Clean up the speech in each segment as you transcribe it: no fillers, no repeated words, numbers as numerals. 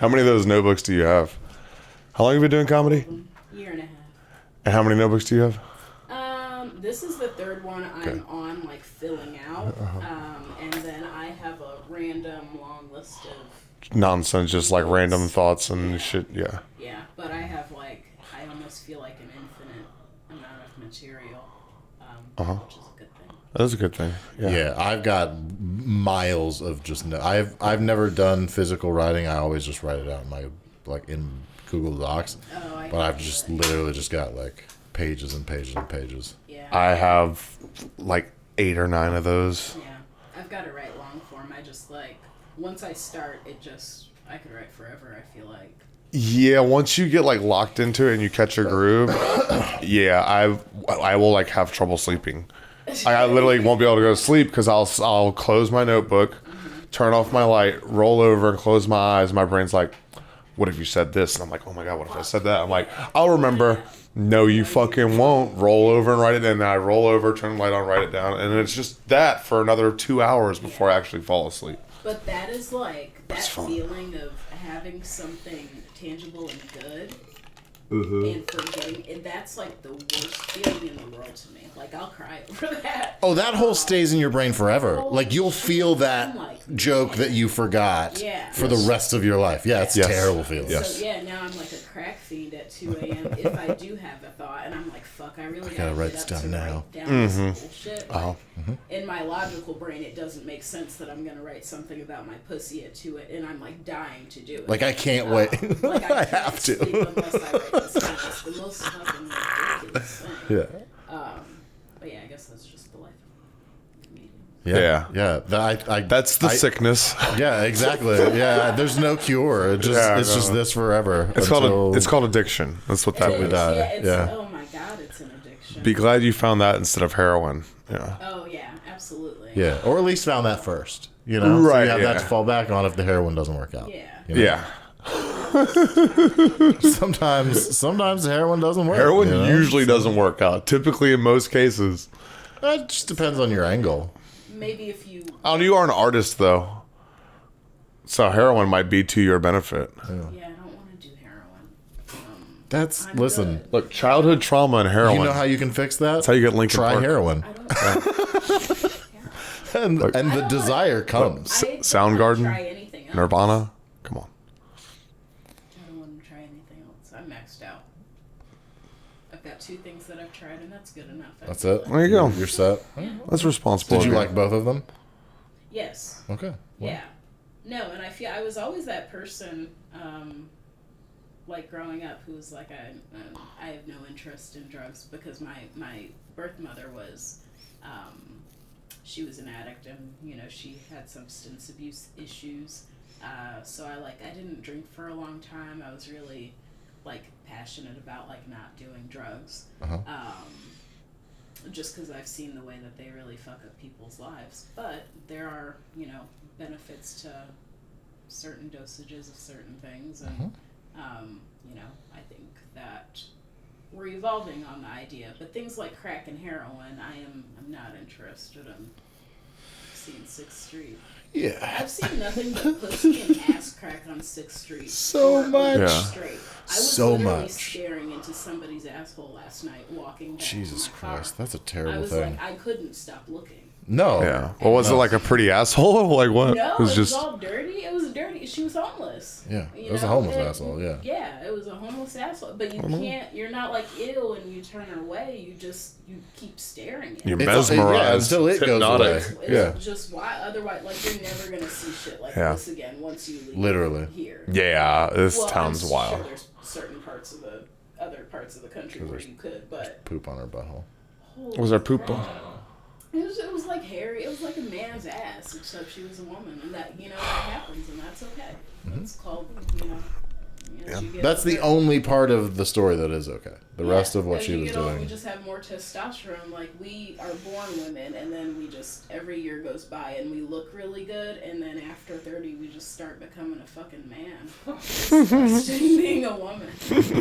How many of those notebooks do you have? How long have you been doing comedy? Year and a half. And how many notebooks do you have? This is the third one I'm on, like, filling out. And then I have a random long list of... Nonsense, just like random thoughts and shit, yeah. Yeah, but I have, like, I almost feel like an infinite amount of material, which is a good thing. That's a good thing, Yeah, I've got miles of just... I've never done physical writing. I always just write it out in my, like, in Google Docs. But I've just literally just got, like, pages and pages and pages. Yeah. I have like 8 or 9 of those. Yeah. I've got to write long form. I just, like, once I start, I could write forever, I feel like. Yeah, once you get like locked into it and you catch your groove, yeah, I will like have trouble sleeping. I literally won't be able to go to sleep because I'll close my notebook, turn off my light, roll over and close my eyes. My brain's like, what if you said this? And I'm like, oh my God, what if I said that? I'm like, I'll remember. No, you fucking won't. Roll over and write it in. And then I roll over, turn the light on, write it down. And it's just that for another 2 hours before I actually fall asleep. But that is like, that feeling of having something tangible and good and forgetting, and that's like the worst feeling in the world to me. Like, I'll cry over that. Oh, that whole stays in your brain forever. Like, you'll feel that joke that you forgot for the rest of your life. Yeah, it's a terrible feeling. Yes. So, yeah, now I'm like a crack fiend at 2 a.m. if I do have a thought, and I'm like, fuck, I really gotta write this down now. Write down this bullshit. Like, in my logical brain, it doesn't make sense that I'm gonna write something about my pussy at 2 a.m. and I'm like dying to do it. Like, I can't wait. Like, I have to. Sleep unless I write this down. It's the most fucking ridiculous thing. Yeah. But yeah, I guess that's just the life of a comedian. Yeah. That's the sickness. Yeah, exactly. Yeah, there's no cure. It's just this forever. It's called addiction. That's what that would be. Yeah. Oh my God, it's an addiction. Be glad you found that instead of heroin. Yeah. Oh yeah, absolutely. Yeah, or at least found that first. You know, right? So you have that to fall back on if the heroin doesn't work out. Yeah. You know? Yeah. Sometimes heroin doesn't work. Heroin usually doesn't work out. Typically, in most cases. It just depends on your angle. Maybe if you... Oh, you are an artist, though. So heroin might be to your benefit. Yeah, I don't want to do heroin. Listen. Good. Look, childhood trauma and heroin. You know how you can fix that? That's how you get Linkin Try Park. Heroin. And the desire comes. Soundgarden, try anything else. Nirvana. Come on. I don't want to try anything else. I'm maxed out. I've got 2 things that I've tried, and that's good enough. That's it? There you go. You're set? That's responsible. Did you like both of them? Yes. Okay. Well. Yeah. No, and I feel I was always that person, like growing up, who was like, I have no interest in drugs because my birth mother was, she was an addict and, you know, she had substance abuse issues. So I didn't drink for a long time. I was really like passionate about like not doing drugs. Just because I've seen the way that they really fuck up people's lives. But there are, you know, benefits to certain dosages of certain things. And, you know, I think that we're evolving on the idea. But things like crack and heroin, I'm not interested in seeing 6th Street. Yeah. I've seen nothing but pussy and ass crack on 6th Street. So much. Yeah. Straight. I was So literally much. staring into somebody's asshole last night walking back Jesus to my car. Christ, that's a I terrible was thing. like, I couldn't stop looking. No. Yeah. Well, was it like a pretty asshole? Like what? No, it was just. all dirty. It was dirty. She was homeless. Yeah. You It was a know? homeless asshole, yeah. Yeah, it was a homeless asshole. But you can't, you're not like ew and you turn her away. You keep staring at You're it. mesmerized. Until it goes away. It's just why, otherwise, like, you're never going to see shit like this again once you leave Literally. here. Yeah, this town's I'm wild. Sure there's certain parts of the other parts of the country where you could, but Poop on her butthole. Was there poop? it was like hairy. It was like a man's ass, except she was a woman, and that, you know, that happens, and that's okay. That's called, you know. You get That's the only part of the story that is okay. The rest of what she was doing. We just have more testosterone. Like, we are born women, and then we just, every year goes by, and we look really good, and then after 30, we just start becoming a fucking man. It's disgusting being a woman. It's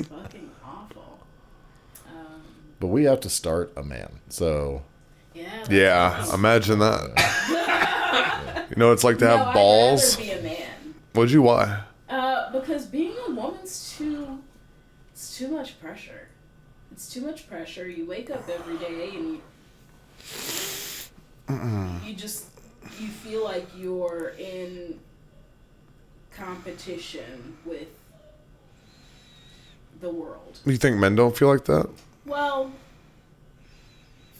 fucking awful. But we have to start a man. So. Yeah, imagine that. You know, it's like to have balls. I'd rather be a man. What'd you? Why? Because being a woman's it's too much pressure. It's too much pressure. You wake up every day and you feel like you're in competition with the world. You think men don't feel like that? Well,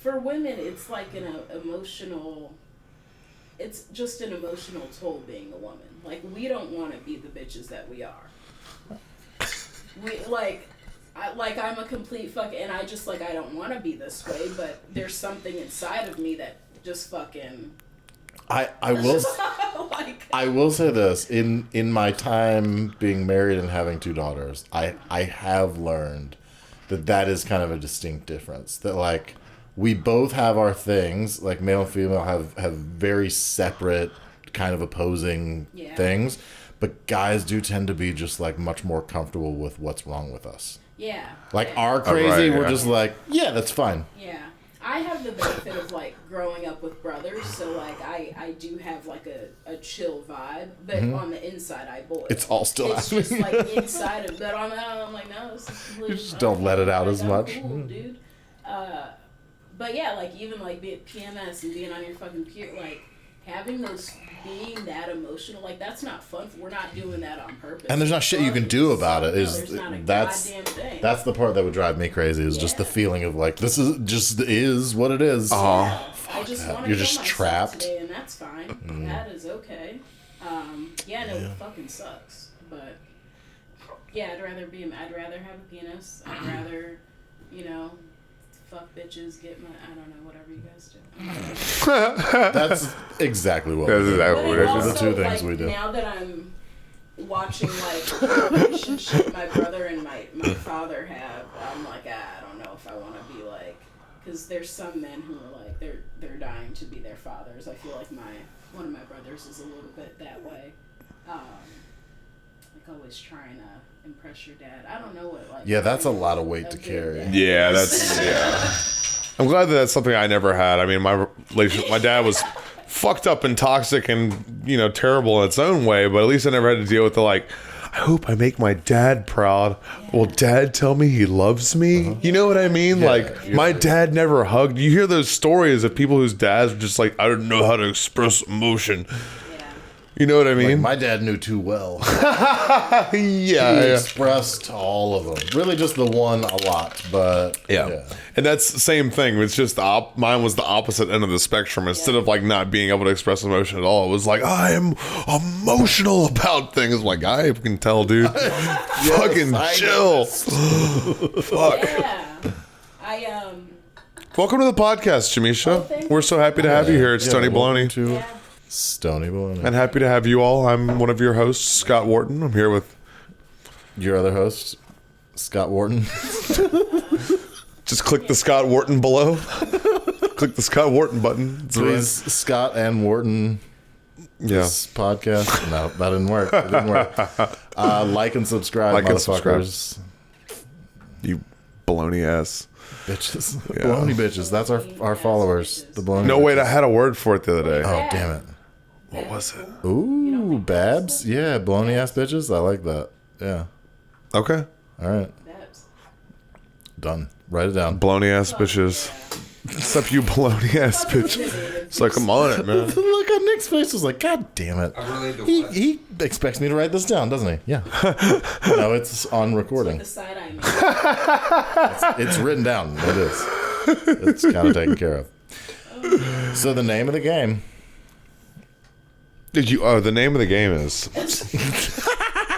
for women, it's like it's just an emotional toll being a woman. Like, we don't want to be the bitches that we are. I'm a complete and I just, like, I don't want to be this way, but there's something inside of me that just fucking... I will I will say this. In my time being married and having 2 daughters, I have learned that is kind of a distinct difference. That, like, we both have our things, like male and female have very separate, kind of opposing things, but guys do tend to be just, like, much more comfortable with what's wrong with us. Yeah. Like, our crazy, we're just like, yeah, that's fine. Yeah. I have the benefit of, like, growing up with brothers, so, like, I do have, like, a chill vibe, but on the inside I boil. It's all still It's just, like, inside of but on the outside I'm like, no, this is completely... You just don't let it out as much. Cool, dude. But yeah, like, even, like, being PMS and being on your fucking peer, like, having being that emotional, like, that's not fun. We're not doing that on purpose. And there's not shit you can do about it. There's not a goddamn thing. That's the part that would drive me crazy, is just the feeling of, like, this is what it is. I just want to You're just trapped today, and that's fine. That is okay. It fucking sucks. But yeah, I'd rather have a penis. I'd rather, fuck bitches, get my, I don't know, whatever you guys do. That's exactly what we do. Those are the 2 things we do. Now that I'm watching, like, the relationship my brother and my father have, I'm like, I don't know if I want to be like, because there's some men who are like, they're dying to be their fathers. I feel like one of my brothers is a little bit that way. Like, always trying to impress your dad. I don't know what, like... Yeah, that's a lot of weight to carry. Yeah, I'm glad that's something I never had. I mean, my dad was fucked up and toxic and, terrible in its own way, but at least I never had to deal with I hope I make my dad proud. Yeah. Will dad tell me he loves me? You know what I mean? Yeah, my dad never hugged. You hear those stories of people whose dads were just like, I don't know how to express emotion. You know what I mean? Like, my dad knew too well. He expressed all of them. Really just the one a lot, but... Yeah. And that's the same thing. It's just mine was the opposite end of the spectrum. Instead of, like, not being able to express emotion at all, it was like, I am emotional about things. Like, I can tell, dude. Fucking chill. Fuck. Yeah. Welcome to the podcast, Jemischa. We're so happy to have you here at Stoney Baloney. Stoney Baloney. And happy to have you all. I'm one of your hosts, Scott Wharton. I'm here with your other host, Scott Wharton. Just click the Scott Wharton below. Click the Scott Wharton button. Please, Scott and Wharton. This podcast. No, that didn't work. It didn't work. Like and subscribe, motherfuckers. You baloney ass. Bitches. Yeah. Baloney bitches. That's our followers. The baloney No, bitches. wait, I had a word for it the other day. Oh, damn it. What was it? Ooh, babs? Yeah, baloney ass bitches. I like that. Yeah. Okay. All right. Babs. Done. Write it down. Baloney ass bitches. Except you baloney ass bitches. It's like, come on it, man. The look on Nick's face was like, God damn it. He expects me to write this down, doesn't he? Yeah. No, it's on recording. It's the side eye. It's written down. It is. It's kind of taken care of. So the name of the game. The name of the game is...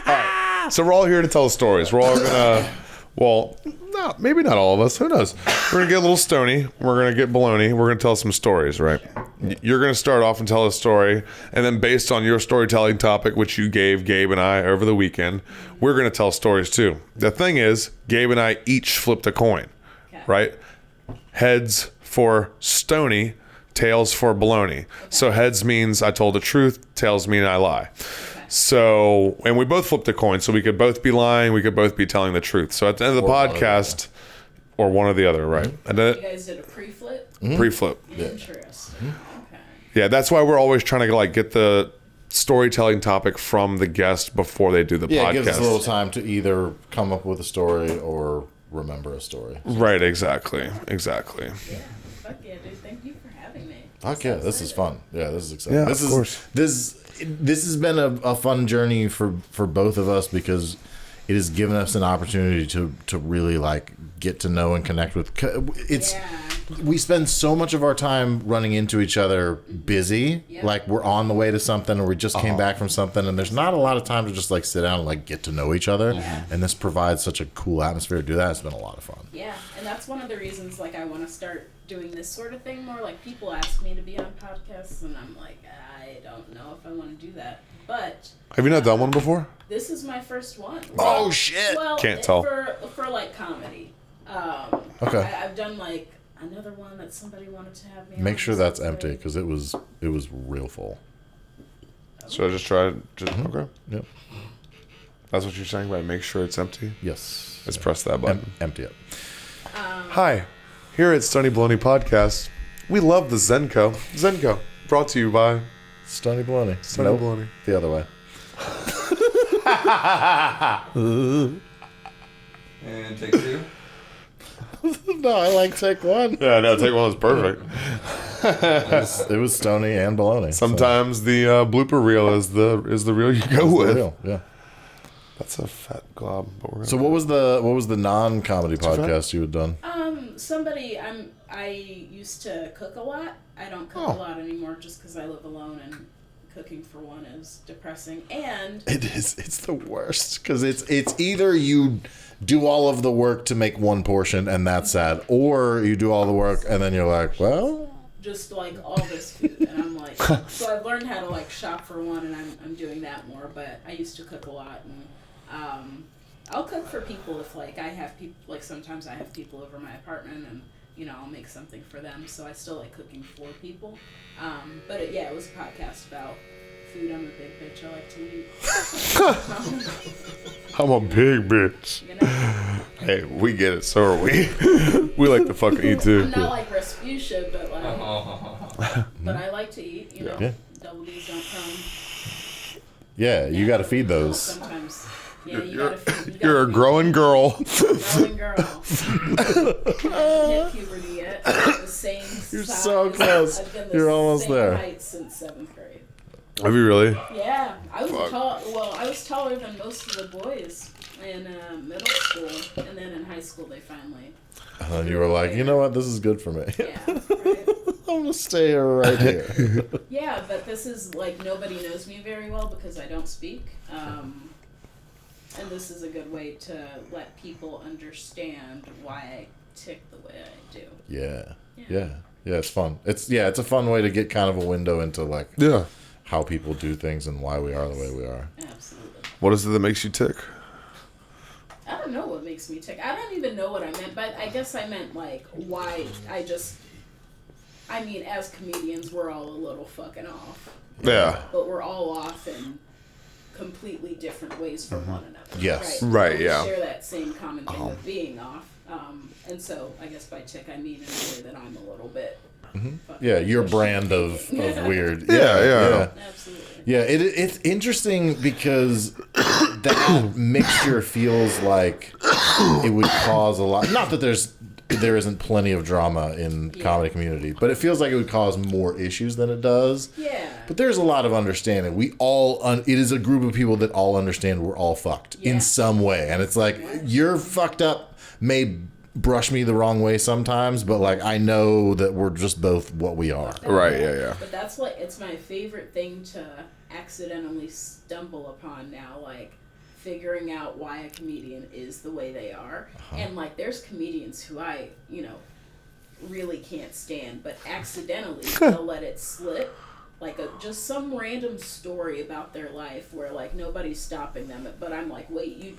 Right. So we're all here to tell stories. We're all gonna... Well, no, maybe not all of us. Who knows? We're gonna get a little Stoney. We're gonna get baloney. We're gonna tell some stories, right? You're gonna start off and tell a story, and then based on your storytelling topic, which you gave Gabe and I over the weekend, we're gonna tell stories too. The thing is, Gabe and I each flipped a coin, right? Heads for Stoney, tails for baloney. So heads means I told the truth, tails mean I lie. So, and we both flipped a coin, so we could both be lying, we could both be telling the truth. So at the end of the podcast, or one or the other, right? Mm-hmm. And then, you guys did a pre-flip? Mm-hmm. Pre-flip. Interesting. Okay. Yeah, that's why we're always trying to like get the storytelling topic from the guest before they do the Yeah, podcast. it gives us a little time to either come up with a story or remember a story. Right, exactly. Yeah, fuck yeah, dude. Thank you for having me. Okay, this is fun. Yeah, this is exciting. Yeah, this of is course. this has been a fun journey for both of us because it has given us an opportunity to really like get to know and connect with. We spend so much of our time running into each other busy. Yep. Like we're on the way to something or we just came back from something and there's not a lot of time to just like sit down and like get to know each other. Yeah. And this provides such a cool atmosphere to do that. It's been a lot of fun. Yeah, and that's one of the reasons like I want to start doing this sort of thing more. Like people ask me to be on podcasts and I'm like, I don't know if I want to do that. But Have you not done one before? this is my first one. Oh, shit. Well, Can't tell. For like comedy. Okay. I've done like another one that somebody wanted to have me Make on. sure that's empty because it was real full. So I just try. Okay. Yep. That's what you're saying, right? Make sure it's empty. Yes. Let's press that button. Empty it. Hi, here at Stoney Baloney Podcast, we love the Zenko. Zenko, brought to you by Stoney Baloney. Stoney Baloney. The other way. And take two. No, I like take one. Yeah, no, take one was perfect. It was Stoney and Baloney. Sometimes the blooper reel is the reel you go with. Real, yeah. That's a fat glob. But we're So what was the non-comedy podcast you had done? I used to cook a lot. I don't cook a lot anymore just because I live alone and cooking for one is depressing. And It is. It's the worst because it's either you do all of the work to make one portion and that's sad, or you do all the work and then you're like, well, just like all this food, and I'm like, so I've learned how to like shop for one, and I'm doing that more. But I used to cook a lot, and I'll cook for people if like I have people. Like sometimes I have people over my apartment, and I'll make something for them. So I still like cooking for people. But it was a podcast about food. I'm a big bitch. I like to eat. I'm a big bitch. Hey, we get it. So are we. We like to fucking eat too. I'm not like Rasputia, but like, but I like to eat. Yeah. Double D's don't come. yeah, you got to feed those. Sometimes. Yeah, you gotta feed. You're a growing girl. Growing girl. Haven't hit puberty yet. The same You're size. so close. I've been the You're almost same there. height since 7th grade. Have you really? Yeah, I was Fuck. tall. Well, I was taller than most of the boys in middle school, and then in high school they finally. And you were like, you know what? This is good for me. Yeah, right. I'm gonna stay right here. Yeah, but this is like nobody knows me very well because I don't speak. And this is a good way to let people understand why I tick the way I do. Yeah. It's fun. It's a fun way to get kind of a window into like how people do things and why we are the way we are. Absolutely. What is it that makes you tick? I don't know what makes me tick. I don't even know what I meant, but I guess I meant like why I mean, as comedians, we're all a little fucking off. Yeah. But we're all off in completely different ways from one another. Yes. Right, We yeah. share that same common thing of being off. And so I guess by tick I mean in a way that I'm a little bit fucking Yeah, your weird. brand of weird. Yeah. Absolutely. Yeah, it's interesting because that mixture feels like it would cause a lot. Not that there isn't plenty of drama in comedy community, but it feels like it would cause more issues than it does. Yeah. But there's a lot of understanding. We all it is a group of people that all understand we're all fucked in some way, and it's like you're fucked up may brush me the wrong way sometimes, but like I know that we're just both what we are. Right, yeah. But that's like, it's my favorite thing to accidentally stumble upon now, like figuring out why a comedian is the way they are. And like there's comedians who I, really can't stand, but accidentally they'll let it slip. Like just some random story about their life where like nobody's stopping them, but I'm like, wait,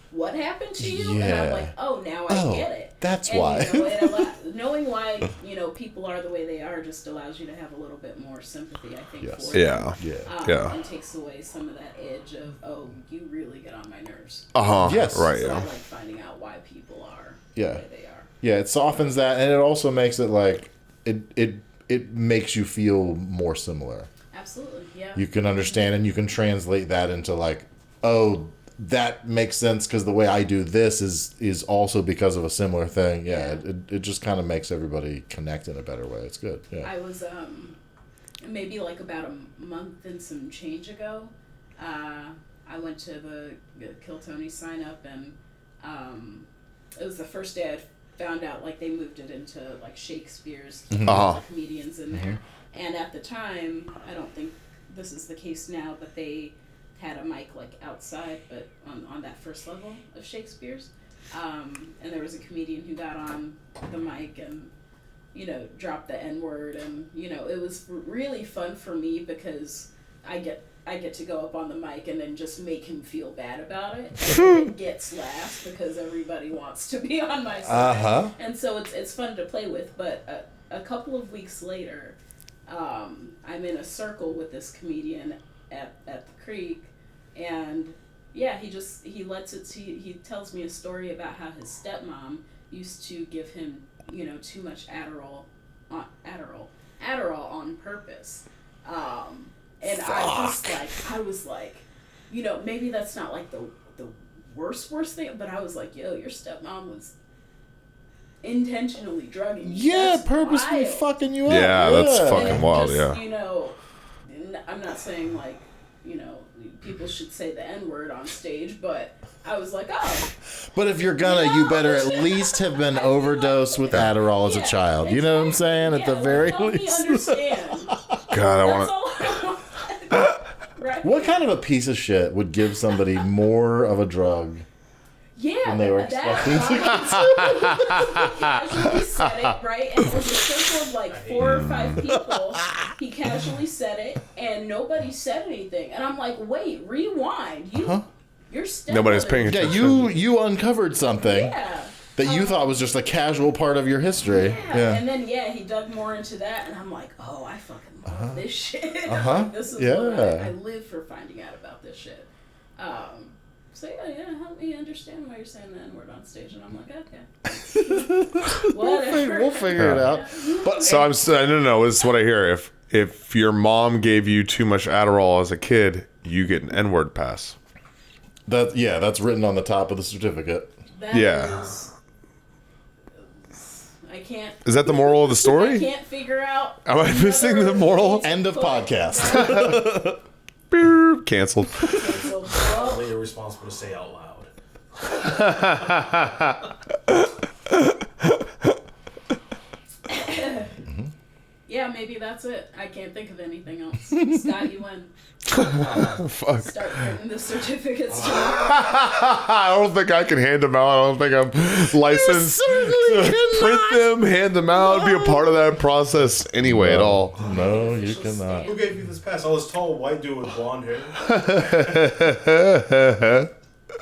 what happened to you? And I'm like, oh, now I get it. That's and, why. Knowing why, people are the way they are just allows you to have a little bit more sympathy, I think, for Yeah. them. And takes away some of that edge of, oh, you really get on my nerves. Yes. Right, So I yeah. like finding out why people are the way they are. Yeah, it softens that, and it also makes it like it makes you feel more similar. Absolutely, yeah. You can understand and you can translate that into like, oh, that makes sense because the way I do this is also because of a similar thing. Yeah, it just kind of makes everybody connect in a better way. It's good. Yeah. I was maybe like about a month and some change ago. I went to the Kill Tony sign up, and it was the first day I found out like they moved it into like Shakespeare's comedians in there. And at the time, I don't think this is the case now, but they had a mic like outside, but on that first level of Shakespeare's. And there was a comedian who got on the mic and, you know, dropped the N-word, and, you know, it was really fun for me because I get to go up on the mic and then just make him feel bad about it. And it gets laughs because everybody wants to be on my side. And so it's fun to play with. But a couple of weeks later, I'm in a circle with this comedian at the Creek, and yeah, he tells me a story about how his stepmom used to give him, you know, too much Adderall on purpose. And I was like, you know, maybe that's not like the worst thing, but I was like, yo, your stepmom was intentionally drugging you. Yeah, that's purposely wild. fucking you up. Yeah, that's fucking wild. Just, Yeah. You know, I'm not saying like, you know, people should say the N-word on stage, but I was like, oh. But if you're gonna, you better at least have been overdosed with Adderall as a child. Exactly. You know what I'm saying? At the very help least. me understand. God, I want to. Right. What kind of a piece of shit would give somebody more of a drug than they were expecting to get? He casually said it, right? And it was a circle of like 4 or 5 people. He casually said it, and nobody said anything. And I'm like, wait, rewind. You're still Nobody's paying Yeah, attention. you uncovered something that you thought was just a casual part of your history. Yeah. And then he dug more into that, and I'm like, oh, I fucking love this shit. Like, this is what I live for, finding out about this shit. So help me understand why you're saying the N-word on stage, and I'm like, okay, whatever. We'll figure it out. But So no, this is what I hear. If your mom gave you too much Adderall as a kid, you get an N-word pass. that's written on the top of the certificate. That is, I can't. Is that the moral of the story? I can't figure out. Am I missing the moral? End of podcast. Beep, canceled. Well, You're responsible to say out loud. yeah, maybe that's it. I can't think of anything else. Scott, you win. Fuck. Start printing the certificates tomorrow. I don't think I can hand them out. I don't think I'm licensed to print them, hand them out, be a part of that process anyway at all. No, you cannot. Who gave you this pass? Oh, this tall white dude with blonde hair.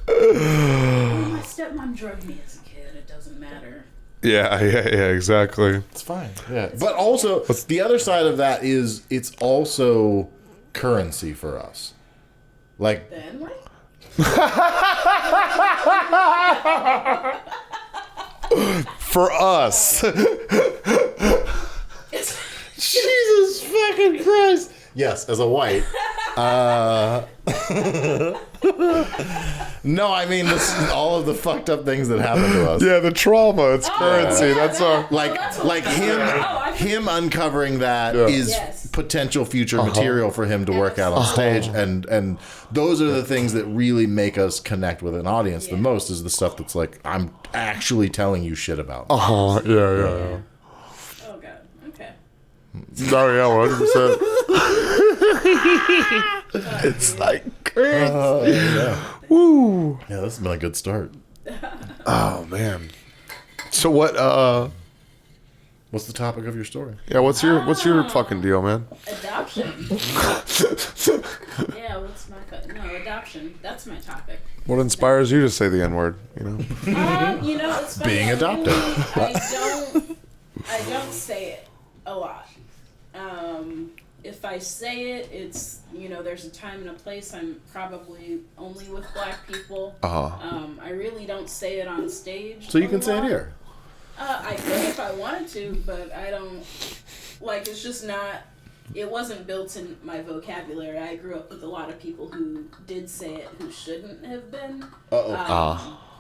My stepmom drugged me as a kid. It doesn't matter. Yeah, exactly. It's fine. Yeah. But also, the other side of that is it's also currency for us. Like, The N-word? For us. Jesus fucking Christ. Yes, as a white. No, I mean all of the fucked up things that happen to us. Yeah, the trauma. It's currency. yeah, That's our. Like him uncovering that is potential future material for him to work out on stage, and those are the things that really make us connect with an audience the most, is the stuff that's like, I'm actually telling you shit about. Oh, yeah. Oh, God. Okay. Oh, yeah, 100%. It's like crazy. Woo. Yeah, this has been a good start. Oh, man. So what, What's the topic of your story? yeah, what's your fucking deal, man? Adoption. Yeah, adoption. That's my topic. What inspires you to say the N-word, you know? You know, it's funny. Being adopted. I don't say it a lot. If I say it, it's, you know, there's a time and a place. I'm probably only with black people. I really don't say it on stage. So you can say it here. I could if I wanted to, but I don't, like, it's just not it wasn't built in my vocabulary. I grew up with a lot of people who did say it who shouldn't have been.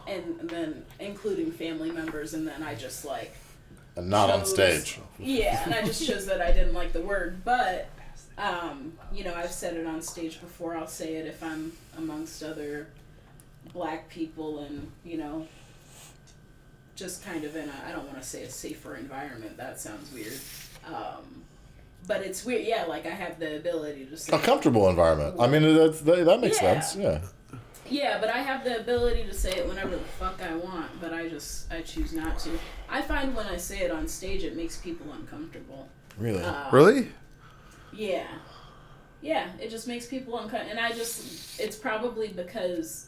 And then including family members, and then I just like not on stage. Yeah, and I just chose that I didn't like the word, but you know, I've said it on stage before. I'll say it if I'm amongst other black people, and you know, just kind of in a, I don't want to say a safer environment. That sounds weird. But it's weird, yeah. Like I have the ability to say a comfortable environment. I mean, that makes sense. Yeah. Yeah, but I have the ability to say it whenever the fuck I want, but I choose not to. I find when I say it on stage, it makes people uncomfortable. Really? Really? Yeah. Yeah, it just makes people uncomfortable. And it's probably because...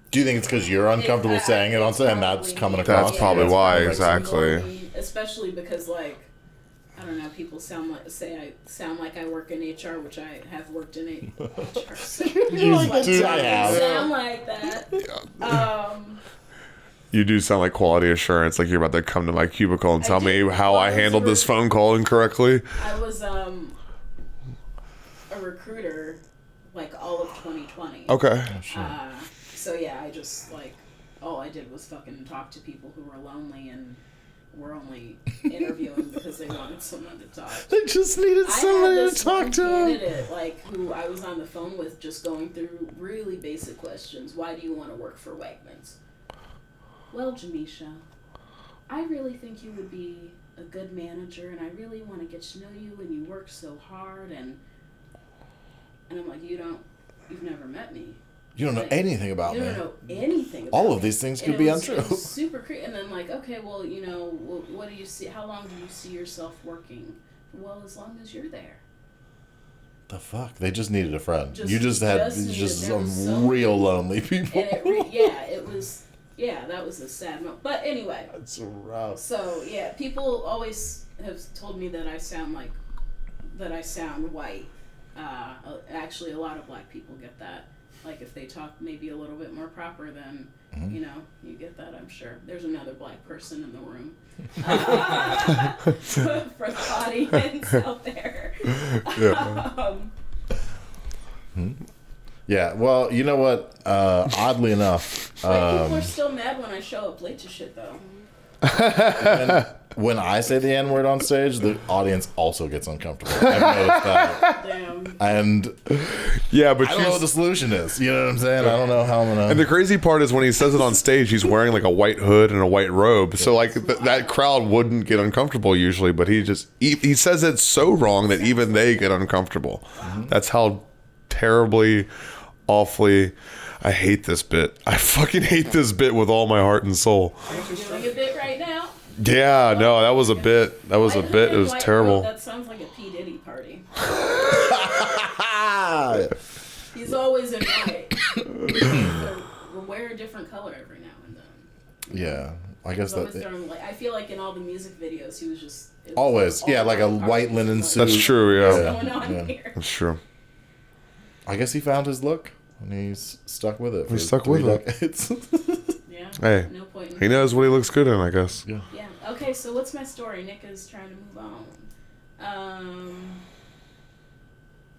Do you think it's because you're uncomfortable saying it on stage and that's coming across? That's probably why, exactly. Especially because, like, I don't know, people sound like I work in HR, which I have worked in HR. So You like, dude, I have. Sound like that. You do sound like quality assurance, like you're about to come to my cubicle and tell me how I handled this phone call incorrectly. I was a recruiter, like, all of 2020. Okay. So, yeah, I just, like, all I did was fucking talk to people who were lonely and were only interviewing because they wanted someone to talk. They just needed somebody to talk to. Candidate, like, who I was on the phone with, just going through really basic questions. Why do you want to work for Wegmans? Well, Jemischa, I really think you would be a good manager, and I really want to get to know you, and you work so hard, and I'm like, you've never met me. You don't know anything about me. You don't know anything about all of these things could be untrue. It was super creepy. And then, like, okay, well, you know, what do you see? How long do you see yourself working? Well, as long as you're there. The fuck? They just needed a friend. You just had some real lonely people. And that was a sad moment. But anyway. That's rough. So, yeah, people always have told me that I sound white. Actually, a lot of black people get that. Like, if they talk maybe a little bit more proper, then, you know, you get that, I'm sure. There's another black person in the room. For the audience out there. Yeah, well, you know what? Oddly enough... people are still mad when I show up late to shit, though. When I say the N-word on stage, the audience also gets uncomfortable. I've noticed that. Damn. And yeah, but I don't know what the solution is. You know what I'm saying? I don't know how I'm gonna... And the crazy part is when he says it on stage, he's wearing like a white hood and a white robe. So like that crowd wouldn't get uncomfortable usually, but he says it so wrong that even they get uncomfortable. That's how terribly, awfully... I hate this bit. I fucking hate this bit with all my heart and soul. You're doing a bit right now? Yeah, no, that was a bit. That was a bit. It was terrible. That sounds like a P. Diddy party. He's always in white. So we'll wear a different color every now and then. Yeah, I guess that... I feel like in all the music videos, he was just... Always, yeah, like a white linen suit. That's true, yeah. What's going on here? That's true. I guess he found his look. And he's stuck with it. He's stuck with it. Yeah. Hey, no point. He knows what he looks good in, I guess. Yeah. Yeah. Okay, so what's my story? Nick is trying to move on.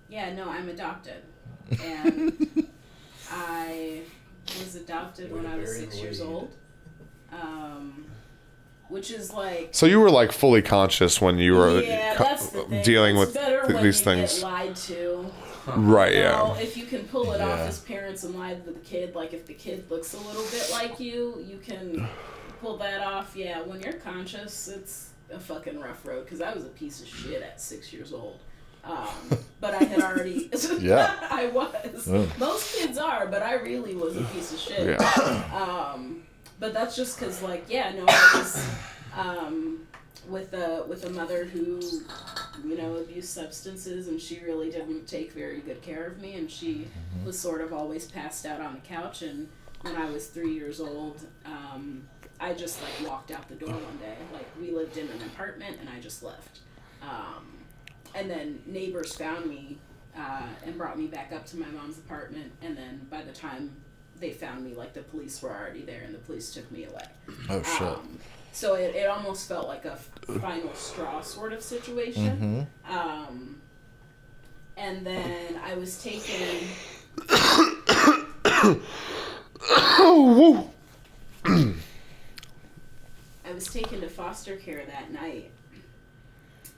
Yeah, no, I'm adopted. And I was adopted when I was 6 years old. Which is like... So you were like fully conscious when you were that's the thing. dealing it's with these things. Get lied to. Right, Well, if you can pull it off as parents and lie to the kid, like if the kid looks a little bit like you can pull that off. Yeah, when you're conscious, it's a fucking rough road, because I was a piece of shit at 6 years old. But I had already... I was. Most kids are, but I really was a piece of shit. Yeah. But that's just because, like, I was with a mother who, you know, abused substances, and she really didn't take very good care of me, and she was sort of always passed out on the couch. And when I was 3 years old, I just, like, walked out the door one day. Like, we lived in an apartment, and I just left. And then neighbors found me and brought me back up to my mom's apartment, and then by the time they found me, like the police were already there and the police took me away. Oh shit. So it almost felt like a final straw sort of situation. And then I was taken. I was taken to foster care that night,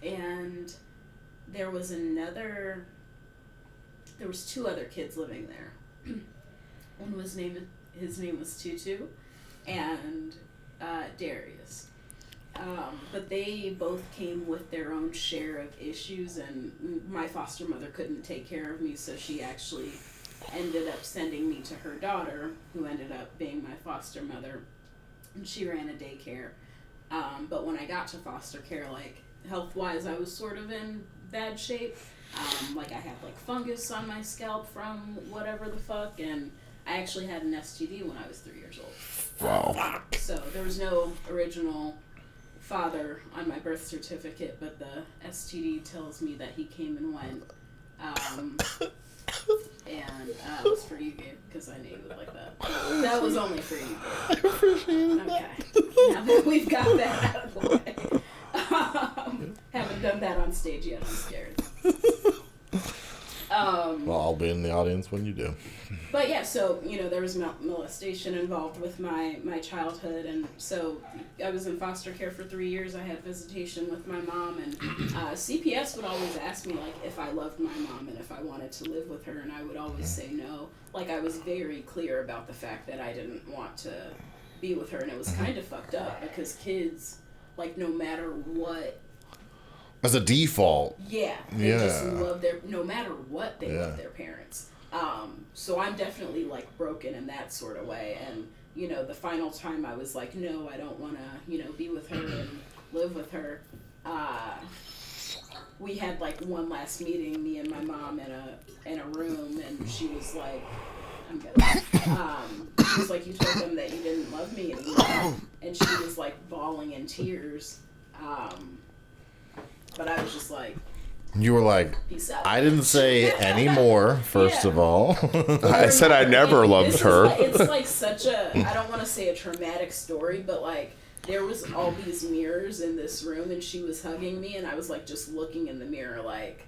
and there was two other kids living there. His name was Tutu, and Darius. But they both came with their own share of issues, and my foster mother couldn't take care of me, so she actually ended up sending me to her daughter, who ended up being my foster mother, and she ran a daycare. But when I got to foster care, like, health-wise, I was sort of in bad shape. Like, I had, like, fungus on my scalp from whatever the fuck, and I actually had an STD when I was 3 years old. Wow. So there was no original father on my birth certificate, but the STD tells me that he came and went. And it was for you, Gabe, because I knew you would like that. That was only for you, Gabe. Okay. Now that we've got that out of the way. Haven't done that on stage yet, I'm scared. Well, I'll be in the audience when you do. But yeah, so, there was molestation involved with my childhood, and so I was in foster care for 3 years. I had visitation with my mom, and CPS would always ask me, like, if I loved my mom and if I wanted to live with her, and I would always say no. Like, I was very clear about the fact that I didn't want to be with her, and it was kind of fucked up, because kids, like, no matter what... As a default. Yeah. They just love no matter what, they love their parents. So I'm definitely, like, broken in that sort of way. And, the final time I was like, no, I don't want to, be with her and live with her. We had, like, one last meeting, me and my mom in a room, and she was like, I'm good. She was like, you told them that you didn't love me anymore. And she was, like, bawling in tears. But I was just like... You were like, I didn't say any more, first of all. I said I never loved her. It's like such a, I don't want to say a traumatic story, but like there was all these mirrors in this room and she was hugging me and I was like just looking in the mirror like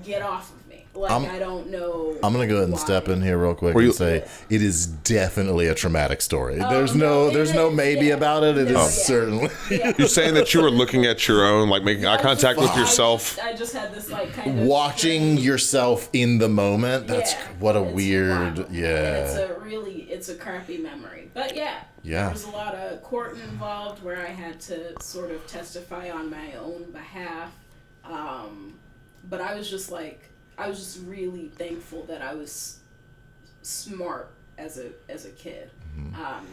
get off of me. Like I don't know. I'm going to go ahead and step in here real quick and say it is definitely a traumatic story. There's no maybe about it. It is certainly. Yeah. You're saying that you were looking at your own, like making eye contact with yourself. I just had this like kind of watching yourself in the moment. That's what a weird, wild. It's a crappy memory. But there was a lot of court involved where I had to sort of testify on my own behalf. But I was just really thankful that I was smart as a kid,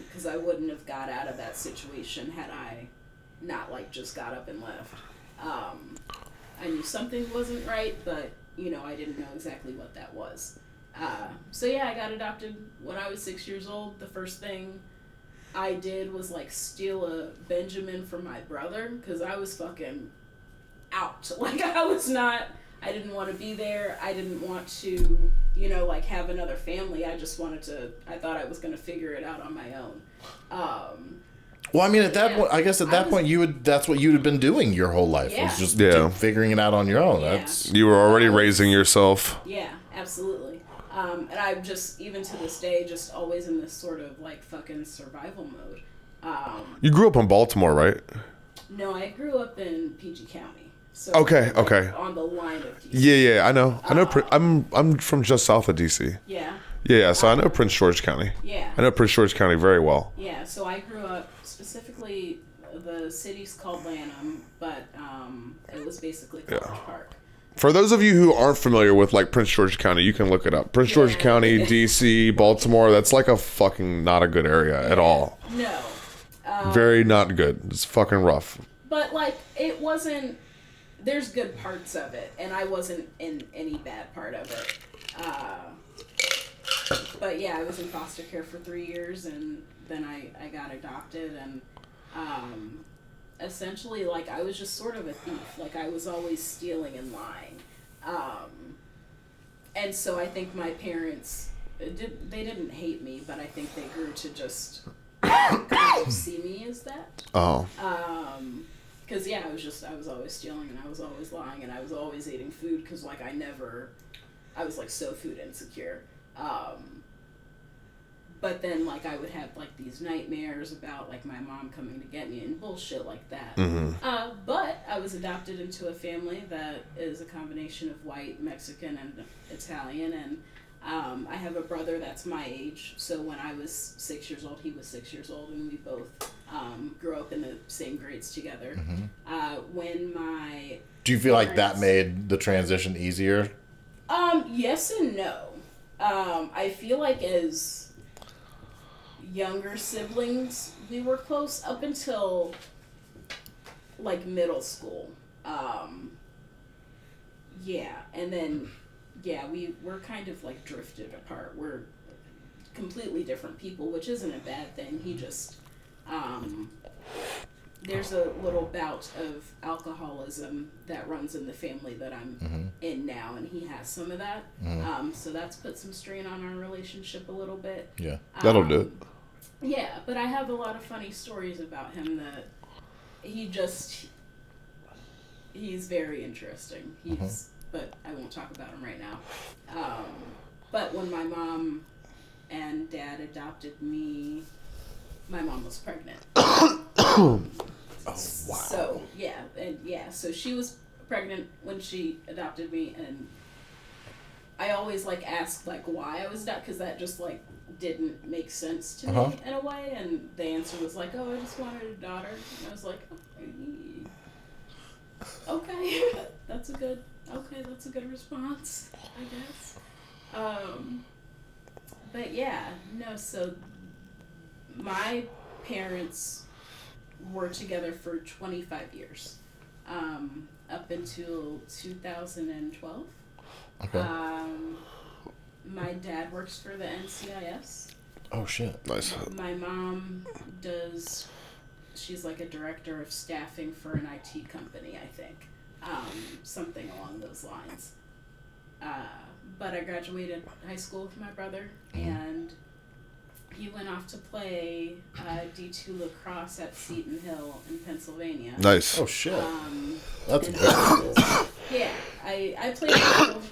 because I wouldn't have got out of that situation had I not like just got up and left. I knew something wasn't right, but I didn't know exactly what that was. So I got adopted when I was 6 years old. The first thing I did was like steal a Benjamin from my brother because I was fucking out. Like I didn't want to be there. I didn't want to, like have another family. I thought I was going to figure it out on my own. Well, I mean, at that point, I guess that's what you'd have been doing your whole life. Was just figuring it out on your own. Yeah. You were already raising yourself. Yeah, absolutely. And I'm just, even to this day, just always in this sort of like fucking survival mode. You grew up in Baltimore, right? No, I grew up in PG County. So okay. On the line of DC. Yeah, I know. I'm from just south of DC. Yeah. Yeah, so I know Prince George County. Yeah. I know Prince George County very well. Yeah, so I grew up specifically, the city's called Lanham, but it was basically College Park. For those of you who aren't familiar with like Prince George County, you can look it up. Prince George County, DC, Baltimore, that's like a fucking not a good area at all. No. Very not good. It's fucking rough. But like, it wasn't... There's good parts of it, and I wasn't in any bad part of it. But I was in foster care for 3 years, and then I got adopted, and essentially, like, I was just sort of a thief. Like, I was always stealing and lying. And so I think my parents they didn't hate me, but I think they grew to just kind of see me as that. Oh. Because I was always stealing, and I was always lying, and I was always eating food because like I was like so food insecure. But then like I would have like these nightmares about like my mom coming to get me and bullshit like that. Mm-hmm. But I was adopted into a family that is a combination of white, Mexican, and Italian, and I have a brother that's my age. So when I was 6 years old, he was 6 years old, and we both grew up in the same grades together. Do you feel like that made the transition easier? Yes and no. I feel like as younger siblings, we were close up until like middle school. And then we're kind of like drifted apart. We're completely different people, which isn't a bad thing. He just there's a little bout of alcoholism that runs in the family that I'm in now, and he has some of that. So that's put some strain on our relationship a little bit. Yeah. That'll do it. Yeah, but I have a lot of funny stories about him that he's very interesting. But I won't talk about him right now. But when my mom and dad adopted me, my mom was pregnant. Oh, wow. So, so she was pregnant when she adopted me, and I always, like, asked, like, why I was adopted, because that just, like, didn't make sense to me in a way, and the answer was, like, oh, I just wanted a daughter, and I was like, okay, that's a good response, I guess. But yeah, no, so my parents were together for 25 years, up until 2012. Okay. My dad works for the NCIS. Oh, shit. Nice. My mom she's like a director of staffing for an IT company, I think. Something along those lines. But I graduated high school with my brother, and he went off to play D2 lacrosse at Seton Hill in Pennsylvania. Nice. Oh, shit. That's good. Yeah, I played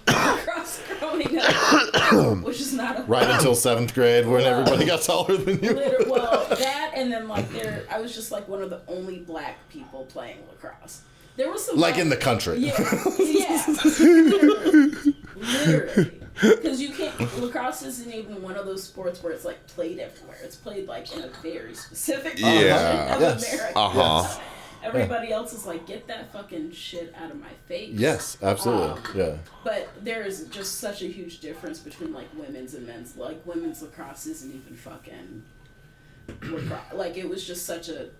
lacrosse growing up, which is not a Right until 7th grade when everybody got taller than you. Well, that and then like I was just like one of the only black people playing lacrosse. There was some Like in the country. Yeah, literally. Because you can't, lacrosse isn't even one of those sports where it's like played everywhere. It's played like in a very specific part of America. Everybody else is like, get that fucking shit out of my face. Yes, absolutely. Yeah. But there is just such a huge difference between like women's and men's. Like women's lacrosse isn't even fucking lacrosse. Like it was just such a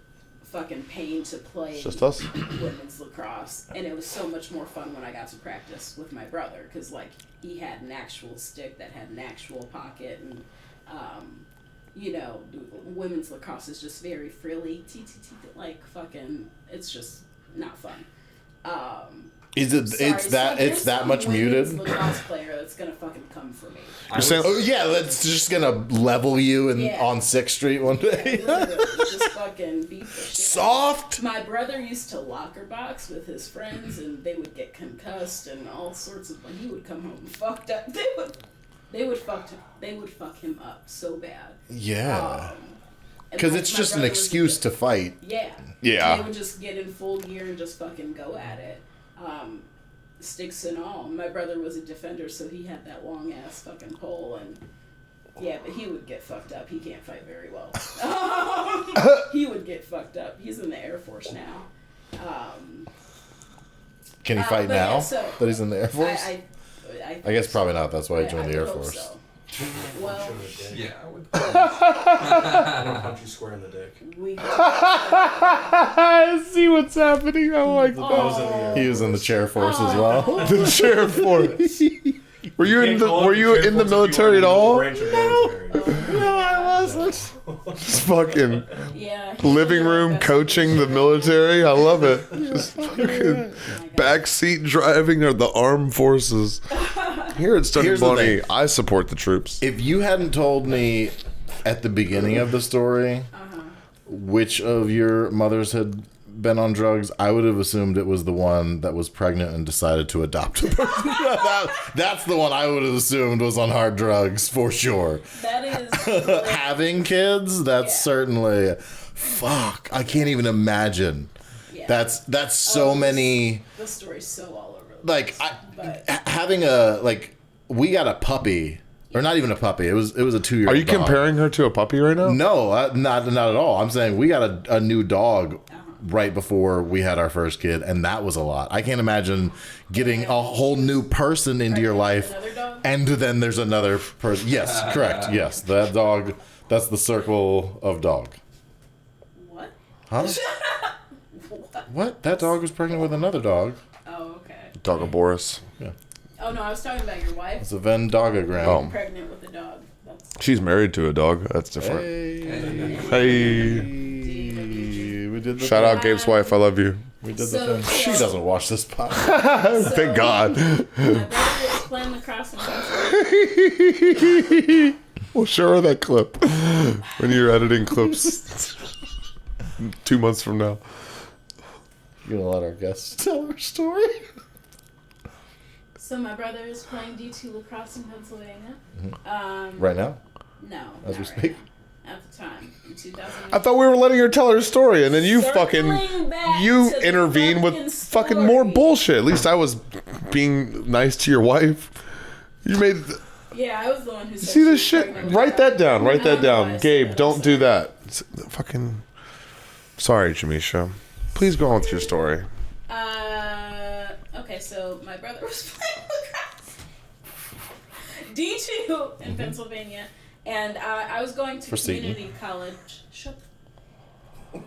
fucking pain to play It's just us. women's lacrosse, and it was so much more fun when I got to practice with my brother, because like he had an actual stick that had an actual pocket, and women's lacrosse is just very frilly, like fucking, it's just not fun. It's that much muted? Lacrosse player that's gonna fucking come for me. You're saying, Oh yeah, that's just gonna level you on 6th Street one day. Just fucking beat the shit. Soft. My brother used to locker box with his friends, and they would get concussed and all sorts of. When he would come home fucked up, they would fuck him up so bad. Yeah. Because it's just an excuse to fight. Yeah. Yeah. They would just get in full gear and just fucking go at it. Sticks and all. My brother was a defender, so he had that long ass fucking pole, and yeah, but he would get fucked up. He can't fight very well. He would get fucked up. He's in the Air Force now. Can he fight now that he's in the Air Force? I guess probably not. That's why he joined the Air hope Force. so. Well, Yeah, I would. I'm gonna punch you square in the dick. I see what's happening. I like that. He was in the chair force as well. The chair force. Were you in the military at all? No, I wasn't. Just fucking yeah. living room coaching the military. I love it. Just fucking backseat driving or the armed forces. Here at Stoney Here's the Boney, thing. I support the troops. If you hadn't told me at the beginning of the story which of your mothers had been on drugs, I would have assumed it was the one that was pregnant and decided to adopt a person. That's the one I would have assumed was on hard drugs for sure. That is Having kids, that's certainly fuck. I can't even imagine. Yeah. That's so many. The story's so all over. Like but having we got a puppy, or not even a puppy. It was a 2-year-old. Are you comparing her to a puppy right now? No, not at all. I'm saying we got a new dog right before we had our first kid, and that was a lot. I can't imagine getting a whole new person into your life, and then there's another person. Yes, correct. Yes, that dog. That's the circle of dog. What? Huh? What? That dog was pregnant with another dog. Oh, okay. Dogosaurus. Yeah. Oh no, I was talking about your wife. It's a Venn dogogram. Oh. Pregnant with a dog. That's She's married to a dog. That's different. Hey. We did the Shout thing. out Gabe's wife. I love you. We did So- the thing. She doesn't watch this podcast. Thank God. My brother was playing lacrosse in Pennsylvania. We'll show her that clip when you're editing clips 2 months from now. You gonna let our guests tell our story? So my brother is playing D2 lacrosse in Pennsylvania. Right now, No, as not we right speak. now. At the time, in 2000. I thought we were letting her tell her story, and then you Circling back you to the intervene with fucking fucking more story. bullshit. At least I was being nice to your wife. You made Yeah, I was the one who said see she this was shit. pregnant with Write a dog. that down. Write I that don't know why I down, said Gabe. that. Don't do that. It's fucking. Sorry, Jemischa. Please go on with your story. Okay, so my brother was playing lacrosse. D2 in Pennsylvania, and I was going to Proceed. community college. Shut. I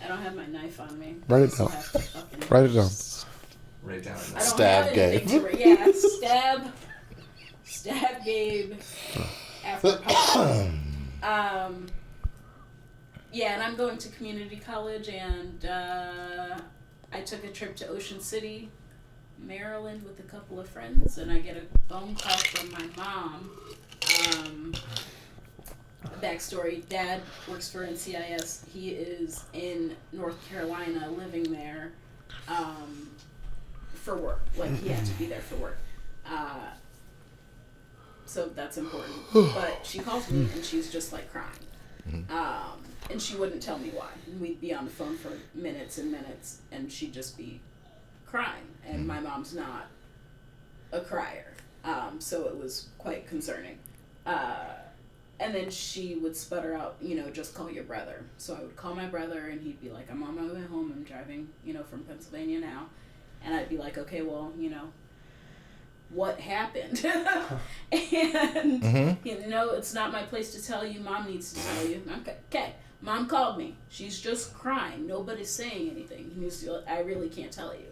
don't have my knife on me. Write it So down. I have to fucking- Write it down. Right down. I don't Stab have anything Gabe. to write. Yeah, stab Gabe. After college. Yeah, and I'm going to community college, and I took a trip to Ocean City, Maryland, with a couple of friends, and I get a phone call from my mom. Backstory: Dad works for NCIS. He is in North Carolina, living there for work. Like he had to be there for work. So that's important. But she calls me and she's just like crying. And she wouldn't tell me why. And we'd be on the phone for minutes and minutes and she'd just be crying. And my mom's not a crier. So it was quite concerning. And then she would sputter out, just call your brother. So I would call my brother and he'd be like, I'm on my way home. I'm driving, from Pennsylvania now. And I'd be like, okay, well, what happened? And, it's not my place to tell you. Mom needs to tell you. Okay. Mom called me. She's just crying. Nobody's saying anything. I really can't tell you.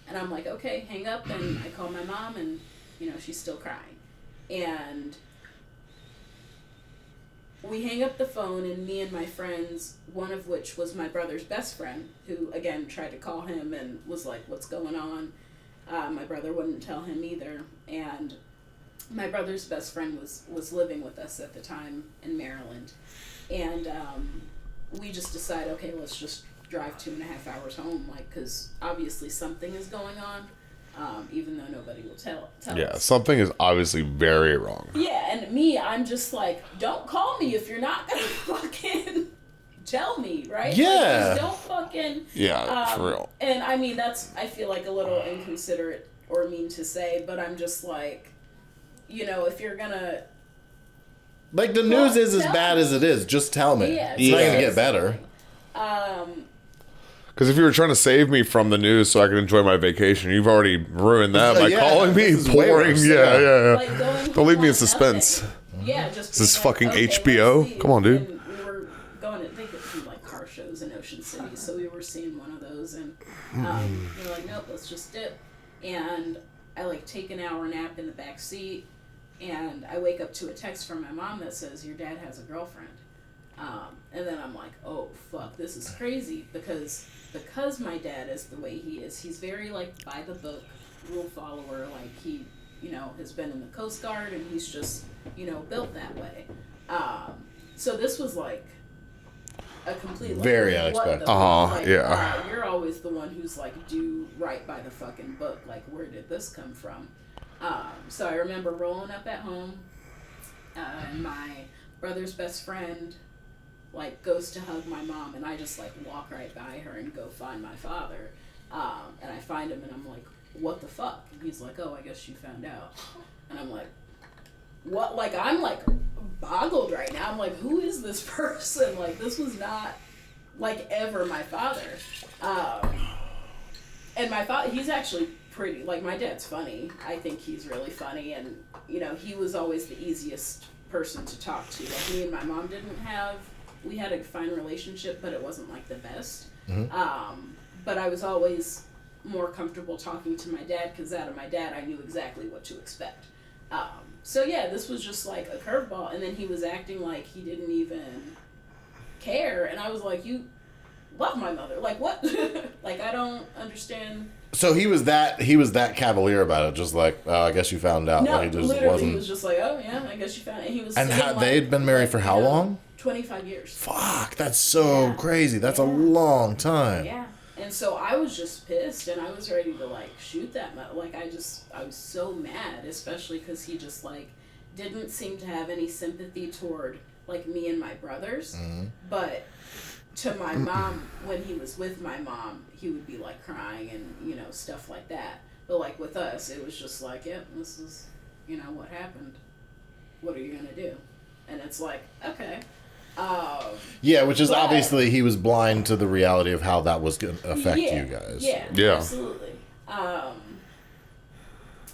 And I'm like, okay, hang up. And I call my mom and, she's still crying. And we hang up the phone and me and my friends, one of which was my brother's best friend, who, again, tried to call him and was like, what's going on? My brother wouldn't tell him either. And my brother's best friend was living with us at the time in Maryland. And we just decided, okay, let's just drive 2.5 hours home, because obviously something is going on, even though nobody will tell Yeah, us. something is obviously very wrong. Yeah, and I'm just like, don't call me if you're not going to fucking tell me, right? Yeah. Like, just don't fucking... Yeah, for real. And I feel like a little inconsiderate or mean to say, but I'm just like, if you're gonna... Like, the news is as tell bad me. as it is. Just tell me. Yeah, It's not going to get better. Because if you were trying to save me from the news so I could enjoy my vacation, you've already ruined that by Yeah, calling me this is way boring. worse, Yeah. Like going Don't leave me in home on suspense. nothing. Yeah, just Is this being like, fucking okay, HBO? let's leave. Come on, dude. And we were going to they could do like car shows in Ocean City, so we were seeing one of those, and we were like, nope, let's just dip. And I take an hour nap in the back seat, and I wake up to a text from my mom that says, your dad has a girlfriend. And then I'm like, oh fuck, this is crazy, because my dad is the way he is. He's very by the book. rule follower. Like he, has been in the Coast Guard and he's just, built that way. So this was like a complete very unexpected. Yeah. You're always the one who's like, do right by the fucking book. Like, where did this come from? So I remember rolling up at home, and my brother's best friend like goes to hug my mom, and I just like walk right by her and go find my father. And I find him, and I'm like, what the fuck? And he's like, oh, I guess you found out. And I'm like, what? Like, I'm like boggled right now. I'm like, who is this person? Like, this was not like ever my father. And my father, he's actually pretty, like, my dad's funny. I think he's really funny, and he was always the easiest person to talk to. Like, me and my mom we had a fine relationship, but it wasn't like the best. But I was always more comfortable talking to my dad, because out of my dad I knew exactly what to expect. So yeah, this was just like a curveball, and then he was acting like he didn't even care, and I was like, you love my mother, like what? Like, I don't understand. So he was that cavalier about it, just like, I guess you found out. No, Like, he just literally, wasn't. he was just like, oh yeah, I guess you found it. And he was. And like, they'd been married for how long? 25 years. Fuck, that's so crazy. That's a long time. Yeah. And so I was just pissed, and I was ready to like shoot that. Like, I was so mad, especially because he just like didn't seem to have any sympathy toward like me and my brothers. But to my mom, when he was with my mom, he would be like crying and stuff like that. But like with us, it was just like, yeah, this is what happened. What are you gonna do? And it's like, okay. Yeah, which is obviously he was blind to the reality of how that was going to affect you guys. Yeah, absolutely.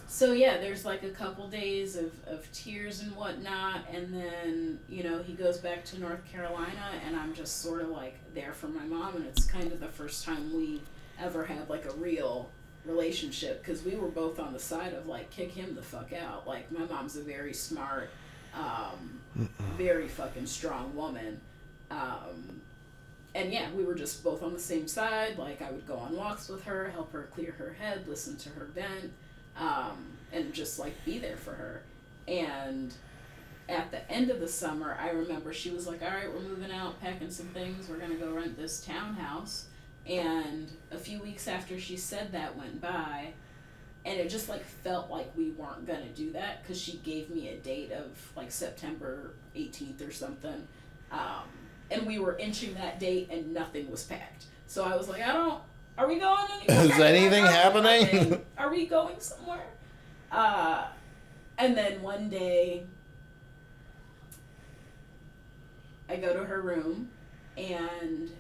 So yeah, there's like a couple days of tears and whatnot, and then he goes back to North Carolina, and I'm just sort of like there for my mom, and it's kind of the first time we ever had like a real relationship, because we were both on the side of like, kick him the fuck out. Like, my mom's a very smart, very fucking strong woman. And yeah, we were just both on the same side. Like, I would go on walks with her, help her clear her head, listen to her vent, and just like be there for her. And at the end of the summer, I remember she was like, all right, we're moving out, packing some things, we're gonna go rent this townhouse. And a few weeks after she said that went by, and it just like felt like we weren't gonna do that, because she gave me a date of like September 18th or something, and we were inching that date and nothing was packed. So I was like, are we going anywhere? Is anything happening? Are we going somewhere? And then one day I go to her room, and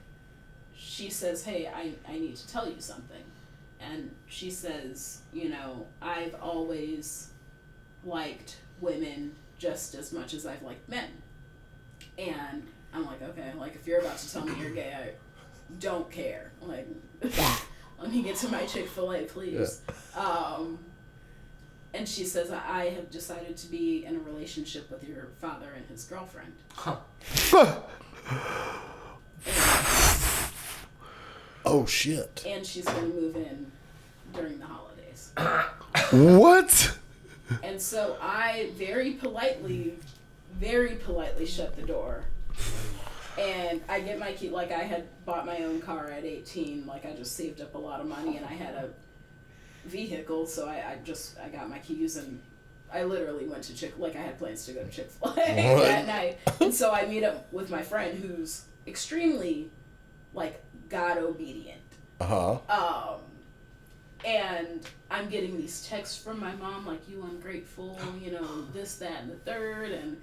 she says, hey, I need to tell you something. And she says, I've always liked women just as much as I've liked men. And I'm like, okay, like, if you're about to tell me you're gay, I don't care. Like, let me get to my Chick-fil-A, please. Yeah. And she says, I have decided to be in a relationship with your father and his girlfriend. Oh, shit. And she's going to move in during the holidays. What? And so I very politely shut the door. And I get my key. Like, I had bought my own car at 18. Like, I just saved up a lot of money, and I had a vehicle, so I got my keys, and I literally went to I had plans to go to Chick-fil-A that night. And so I meet up with my friend, who's extremely, like, God obedient. And I'm getting these texts from my mom, like, you ungrateful, this, that, and the third, and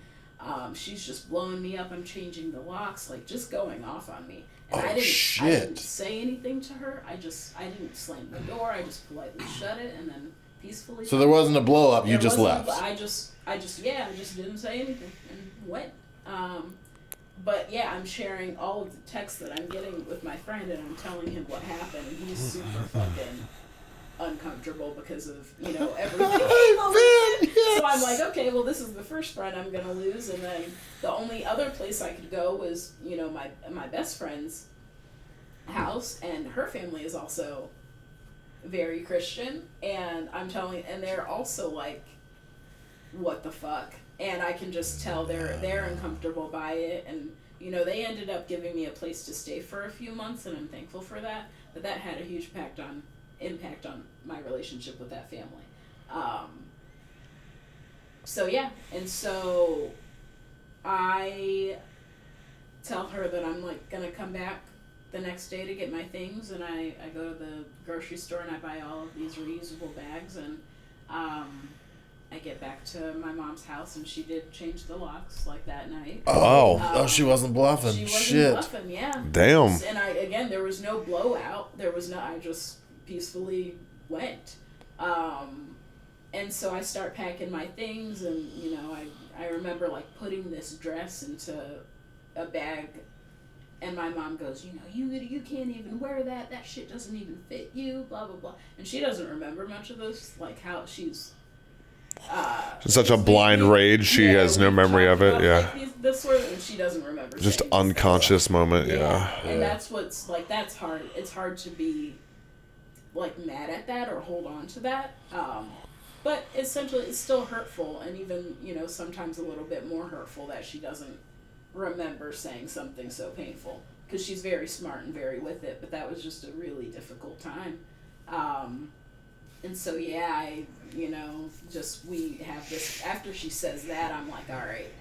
she's just blowing me up. I'm changing the locks, like, just going off on me. And I didn't say anything to her. I didn't slam the door. I just politely shut it, and then peacefully. So there wasn't a blow up. You just left. I just didn't say anything and went. But yeah, I'm sharing all of the texts that I'm getting with my friend, and I'm telling him what happened, and he's super fucking uncomfortable because of everything. So I'm like, okay, well, this is the first friend I'm gonna lose, and then the only other place I could go was my best friend's house, and her family is also very Christian, and and they're also like, what the fuck? And I can just tell they're uncomfortable by it, and they ended up giving me a place to stay for a few months, and I'm thankful for that. But that had a huge impact on my relationship with that family. So yeah, and so I tell her that I'm like gonna come back the next day to get my things, and I go to the grocery store and I buy all of these reusable bags, and I get back to my mom's house, and she did change the locks like that night. Oh, she wasn't bluffing. She wasn't Shit. bluffing, yeah. Damn. And there was no blowout. I just peacefully went. And so I start packing my things, and I remember like putting this dress into a bag, and my mom goes, you can't even wear that. That shit doesn't even fit you. Blah blah blah. And she doesn't remember much of this, like how she's. Such a blind rage. She has no memory of it. Yeah. Like this sort of, and she doesn't remember. Just unconscious moment. Yeah. And that's what's like. That's hard. It's hard to be like mad at that or hold on to that. But essentially, it's still hurtful, and even sometimes a little bit more hurtful that she doesn't remember saying something so painful, because she's very smart and very with it. But that was just a really difficult time. And so, yeah, we have this, after she says that, I'm like, all right,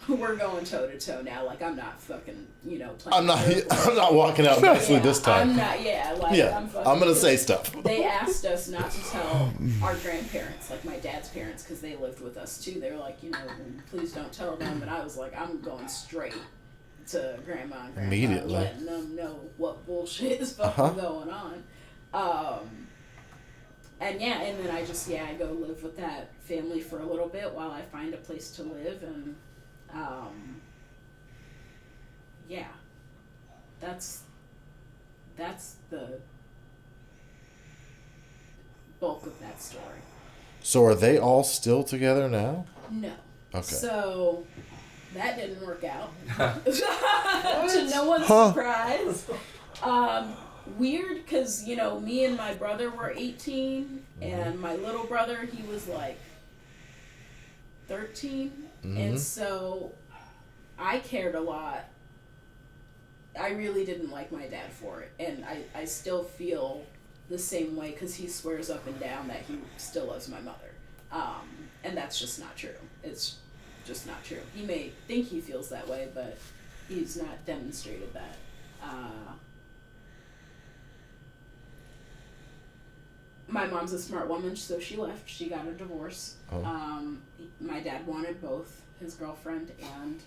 we're going toe to toe now. Like, I'm not fucking, playing. I'm not walking out nicely this time. I'm not, I'm going to say stuff. They asked us not to tell our grandparents, like my dad's parents, because they lived with us too. They were like, please don't tell them. And I was like, I'm going straight to grandma and grandpa, immediately, letting them know what bullshit is fucking going on. And then I go live with that family for a little bit while I find a place to live, and that's the bulk of that story. So are they all still together now? No. Okay. So that didn't work out. To no one's surprise. Weird, because me and my brother were 18, and my little brother, he was like 13, and so I cared a lot. I really didn't like my dad for it, and I still feel the same way, because he swears up and down that he still loves my mother, and that's just not true. It's just not true. He may think he feels that way, but he's not demonstrated that. My mom's a smart woman, so she left. She got a divorce. My dad wanted both his girlfriend and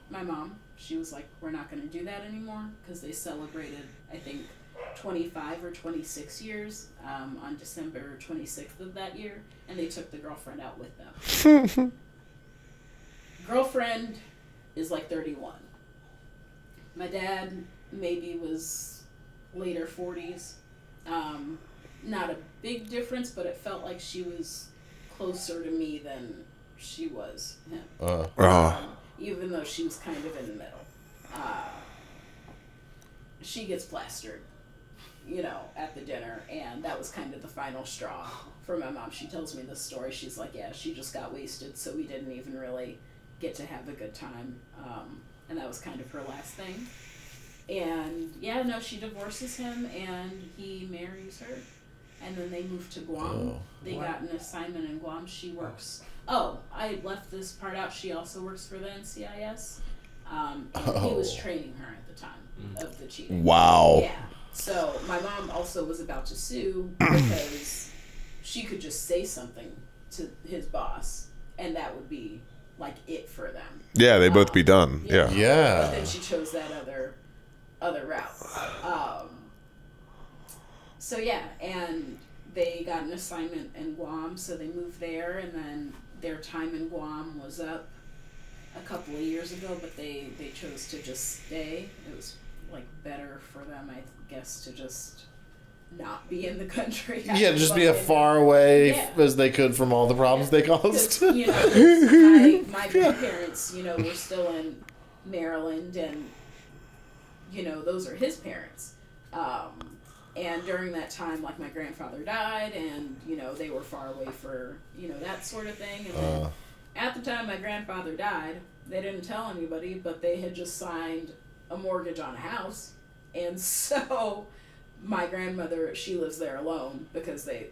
my mom. She was like, we're not going to do that anymore, because they celebrated, I think, 25 or 26 years on December 26th of that year, and they took the girlfriend out with them. Girlfriend is like 31. My dad maybe was later 40s. Not a big difference, but it felt like she was closer to me than she was him. Even though she was kind of in the middle. She gets plastered, at the dinner, and that was kind of the final straw for my mom. She tells me this story. She's like, yeah, she just got wasted, so we didn't even really get to have a good time. And that was kind of her last thing. And she divorces him, and he marries her. And then they moved to Guam. They got an assignment in Guam. She works. I left this part out. She also works for the NCIS. He was training her at the time of the cheating. Wow. Yeah. So my mom also was about to sue, because she could just say something to his boss, and that would be like it for them. Yeah, they'd both be done. Yeah. But then she chose that other route. So and they got an assignment in Guam, so they moved there, and then their time in Guam was up a couple of years ago, but they chose to just stay. It was like better for them, I guess, to just not be in the country. Yeah, just be as far away as they could from all the problems they caused. My grandparents, were still in Maryland, and those are his parents. And during that time, like, my grandfather died, and, you know, they were far away for, you know, that sort of thing. And then at the time my grandfather died, they didn't tell anybody, but they had just signed a mortgage on a house. And so my grandmother, she lives there alone because they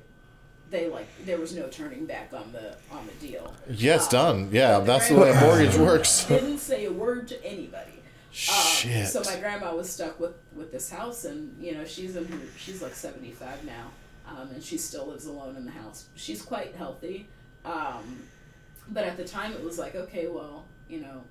like, there was no turning back on the deal. Yeah, it's done. Yeah, that's the way a mortgage works. Didn't say a word to anybody. Shit. So my grandma was stuck with this house, and, you know, she's like 75 now, and she still lives alone in the house. She's quite healthy, but at the time it was like, okay, well, you know,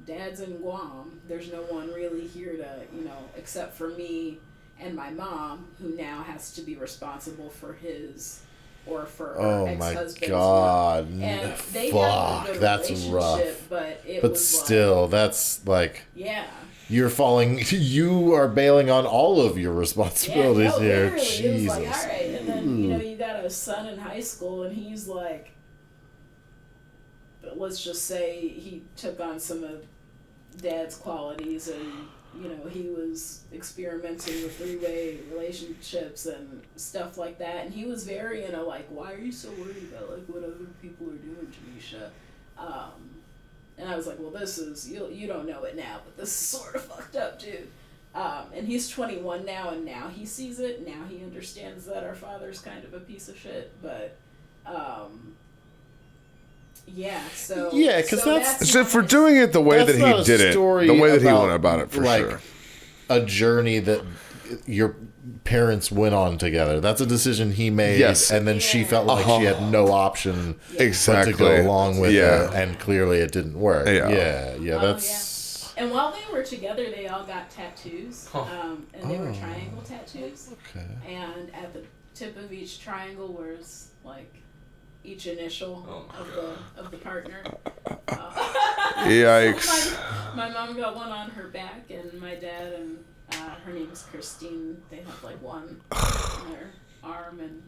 Dad's in Guam. There's no one really here to, you know, except for me and my mom, who now has to be responsible for his or for her ex-husband's God. and they Fuck, have a good that's relationship, rough. but still, like, that's like, yeah. You are bailing on all of your responsibilities here. Literally, Jesus. it was like, all right, and then, you know, you got a son in high school, and he's like, let's just say he took on some of Dad's qualities, and, you know, he was experimenting with three-way relationships and stuff like that, and he was very in a, like, why are you so worried about, like, what other people are doing, Jemischa? And I was like, well, this is, you don't know it now, but this is sort of fucked up, dude. And he's 21 now, and now he sees it. Now he understands that our father's kind of a piece of shit. But, yeah, so... Yeah, because that's... So for doing it the way that he did it, the way that he went about it, for like, sure. A journey that your parents went on together. That's a decision he made, yes. And then she felt like she had no option exactly but to go along with it, and clearly it didn't work. Yeah, that's... And while they were together, they all got tattoos, and they were triangle tattoos. Okay. And at the tip of each triangle was, like, each initial of the partner. Yikes. So my mom got one on her back, and my dad and her name is Christine. They have like one on their arm, and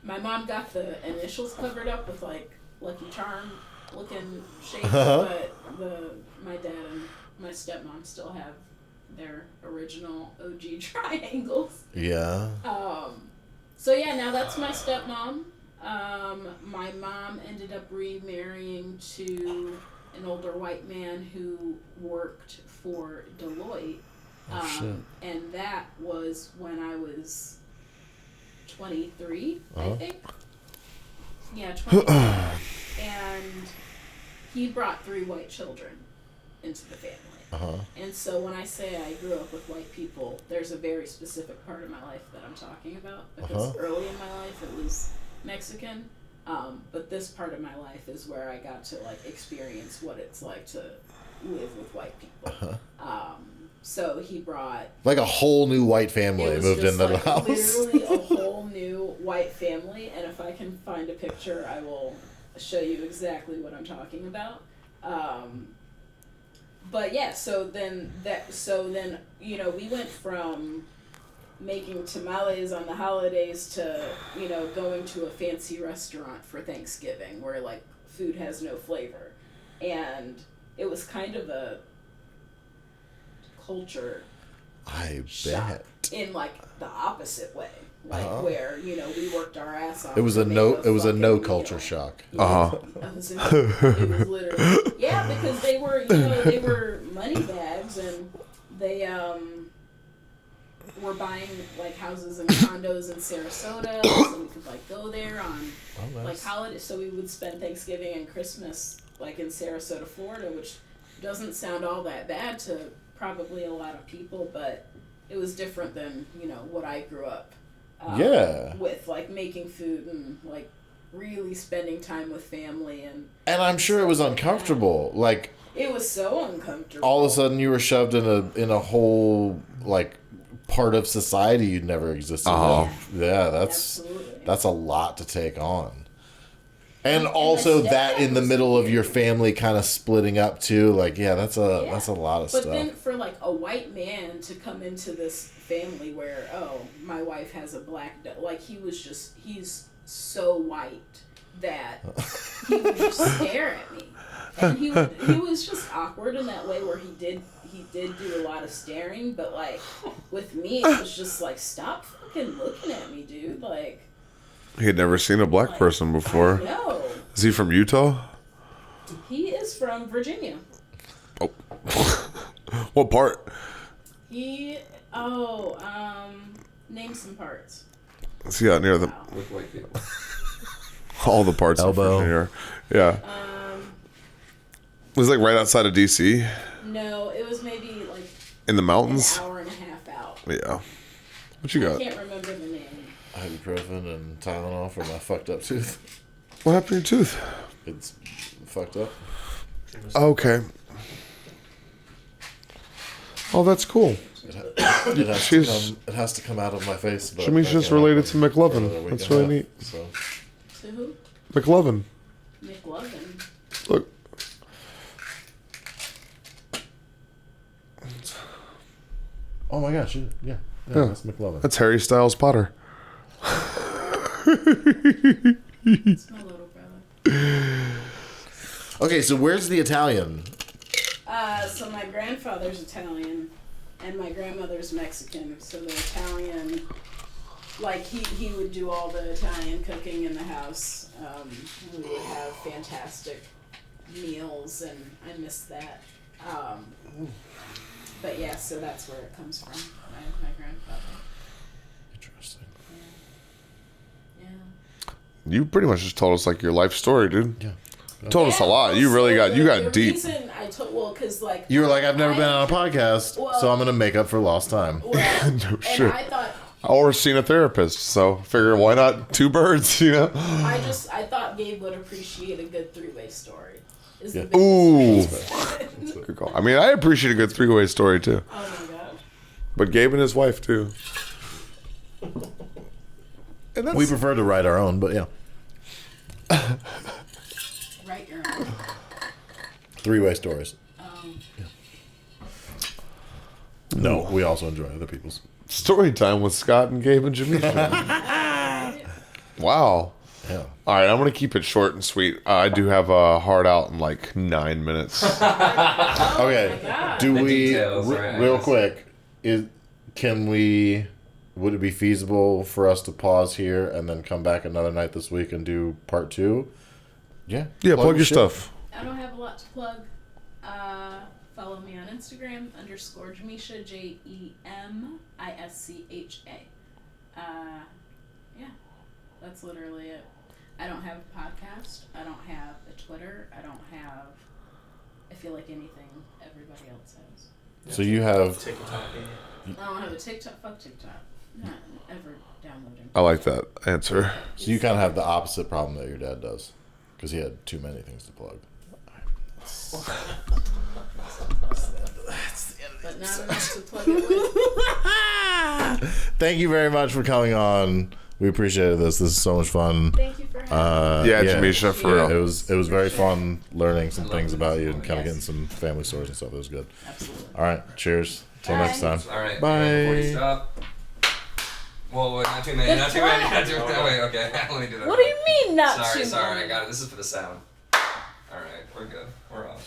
my mom got the initials covered up with like Lucky Charm looking shapes, but my dad and my stepmom still have their original OG triangles. Yeah. So yeah, now that's my stepmom. My mom ended up remarrying to an older white man who worked for Deloitte. And that was when I was 23, I think. Yeah, 23. And he brought 3 white children into the family. And so when I say I grew up with white people, there's a very specific part of my life that I'm talking about. Because early in my life it was Mexican. But this part of my life is where I got to like experience what it's like to live with white people. So he brought like a whole new white family moved into the house. Literally a whole new white family, and if I can find a picture, I will show you exactly what I'm talking about. But yeah, so then you know, we went from making tamales on the holidays to, you know, going to a fancy restaurant for Thanksgiving where like food has no flavor, and it was kind of a culture bet in like the opposit way, like where, you know, we worked our ass off. It was a no culture shock. It was literally because they were, you know, they were money bags, and they were buying like houses and condos in Sarasota, so we could like go there on like holidays. So we would spend Thanksgiving and Christmas like in Sarasota, Florida, which doesn't sound all that bad to probably a lot of people, but it was different than, you know, what I grew up with, like making food and like really spending time with family, and I'm sure it was uncomfortable. Like it was so uncomfortable. All of a sudden you were shoved in a whole like part of society you'd never existed in. Yeah, that's a lot to take on. And also that in the middle of your family kind of splitting up too, like that's a lot of stuff. But then for like a white man to come into this family where my wife has a black like he's so white that he would just stare at me, and he was just awkward in that way where he did do a lot of staring, but like with me it was just like, stop fucking looking at me, dude. Like, He had never seen a black person before. no. Is he from Utah? He is from Virginia. Oh. What part? Name some parts. Is he out near the With white people. all the parts Elbow. of Virginia? Yeah. Was it like right outside of DC? No, it was maybe like In the an mountains? hour and a half out. Yeah. What you I got? can't remember the name. Ibuprofen and Tylenol for my fucked up tooth. What happened to your tooth? It's fucked up. Okay. Oh, that's cool. It has to come out of my face. But Jemischa's related to McLovin. That's really neat. So. To who? McLovin. McLovin. Look. Oh my gosh! Yeah, that's McLovin. That's Harry Styles Potter. It's my little brother. Okay, so where's the Italian? So my grandfather's Italian, and my grandmother's Mexican. So the Italian, like he would do all the Italian cooking in the house. We would have fantastic meals, and I miss that. But yeah, so that's where it comes from. My grandfather. Interesting. Yeah. You pretty much just told us like your life story, dude. Yeah. You told us a lot. You really got the deep. Reason I told, well, because like You were like, I've never been on a podcast, so I'm gonna make up for lost time. Well, No and shit. I thought Or seen a therapist, so figure why not two birds, you know? I thought Gabe would appreciate a good three-way story. Is the Yeah. biggest Ooh. Good call. I mean, I appreciate a good three-way story too. Oh my god. But Gabe and his wife too. And that's, We prefer to write our own, but yeah, Write your own. three-way stories. Um, No, we also enjoy other people's. story time with Scott and Gabe and Jemischa. Wow. Yeah. All right, I'm gonna keep it short and sweet. I do have a hard out in like 9 minutes. Okay. God. Do The we details, right, real yes. quick? Would it be feasible for us to pause here and then come back another night this week and do part 2? Yeah. Yeah, plug your shit. stuff. I don't have a lot to plug. Follow me on Instagram _Jemischa JEMISCHA. Yeah, that's literally it. I don't have a podcast. I don't have a Twitter. I feel like anything everybody else has. So you have TikTok. I don't have a TikTok. Fuck TikTok. Not ever downloading. I like that answer. So you kind of have the opposite problem that your dad does, because he had too many things to plug. But not enough to plug it with. Thank you very much for coming on. We appreciated this. This is so much fun. Thank you for having me. Yeah, Jemischa, for Yeah, real. it was very fun learning some things this. about you and kind of Yes. getting some family stories and stuff. It was good. Absolutely. All right, cheers. Till Bye. next time. All right. Bye. Before you stop. Well, wait, not too many. Not too many. Not too many. Oh, wait, okay. Let me do that. What do you mean not Sorry, too sorry. many? I got it. This is for the sound. All right, we're good. We're off.